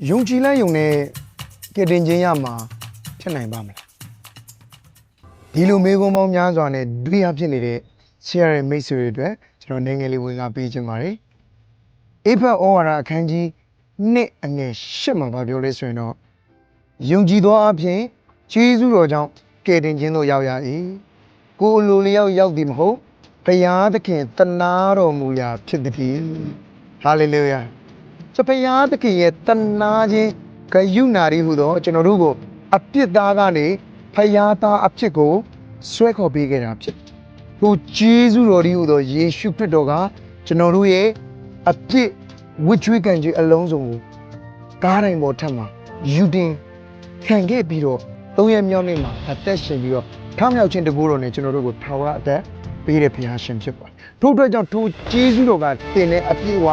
ယုံကြည်လိုက်ယုံနဲ့ကယ်တင်ခြင်းရမှာဖြစ်နိုင်ပါမလားဒီလိုမေးခွန်းပေါင်းများစွာနဲ့ဒုတိယဖြစ်နေတဲ့ဆရာရဲ့မိတ်ဆွေတွေအတွက်ကျွန်တော်နေငယ်လေးဝင်ကပေးခြင်းပါတယ်အေဖတ်ဩဝါဒအခန်းကြီး1အငယ်8မှာပြောလဲဆိုရင်တော့ယုံကြည်သောအဖြစ်ကျေးဇူးတော်ကြောင့်ကယ်တင်ခြင်းသို့ရောက်ရ၏ကိုယ်လိုလျောက်ရောက်သည်မဟုတ်ဘုရားသခင်တနာတော်မူရာဖြစ်သည်ဟာလေလုယာဘုရားသခင်ရဲ့တနာခြင်းဂရုဏာတွေဟူသောကျွန်တော်တို့ကိုအပြစ်သားကနေဘုရားသားအဖြစ်ကိုဆွဲခေါ်ပေးခဲ့တာဖြစ်ကိုကျေးဇူးတော်ဒီဟူသောယေရှုခရစ်တော်ကကျွန်တော်တို့ရဲ့အပြစ်ဝိကျွေးကန်ခြင်းအလုံးစုံကိုကားတိုင်းပေါ်ထက်မှာယူတင်ခံခဲ့ပြီးတော့၃ရက်မြောက်နေ့မှာအသက်ရှင်ပြီးတော့ထောင်မြောက်ခြင်းတကူတော်နဲ့ကျွန်တော်တို့ကိုထာဝရအသက်ပေးတဲ့ဘုရားရှင်ဖြစ်ပါတယ်ထို့အတွက်ကြောင့်ထိုကျေးဇူးတော်ကတင်တဲ့အပြည့်အဝ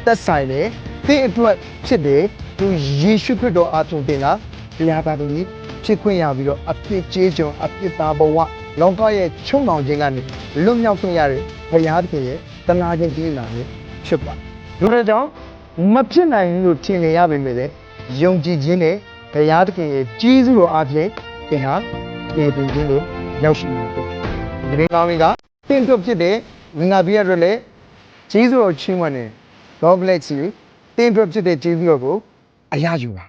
သက်ဆိုင်တယ်သင်အတွက်ဖြစ်တယ်သူယေရှုခရစ်တော်အားဖြင့်တင်တာဘုရားသားသမီးဖြစ်ခွင့်ရပြီးတော့အပြစ်ကျေးကျွန်အပြစ်သားဘဝလောကရဲ့ချုံနှောင်ခြင်းကနေလွတ်မြောက်ခွင့်ရတဲ့ဘုရားသခင်ရဲ့တနာခြင်းကြီးလာတဲ့ဖြစ်ပါတယ်ဒါကြောင့်မဖြစ်နိုင်ဘူးလို့ထင်နေရပေမဲ့လည်းယုံကြည်ခြင်းနဲ့ဘုရားသခင်ရဲ့ကျေးဇူးတော်အားဖြင့်သင်ဟာကယ်တင်ခြင်းကိုရောက်ရှိနေတယ်ဒီနေ့ကောင်းကသင်တို့ဖြစ်တဲ့ငါပြည့်ရတဲ့လေကျေးဇူးတော်ချီးမွမ်းတယ် God bless you သင်တို့ဖြစ်တဲ့ကျေးဇူးတော်ကိုအရယူပါ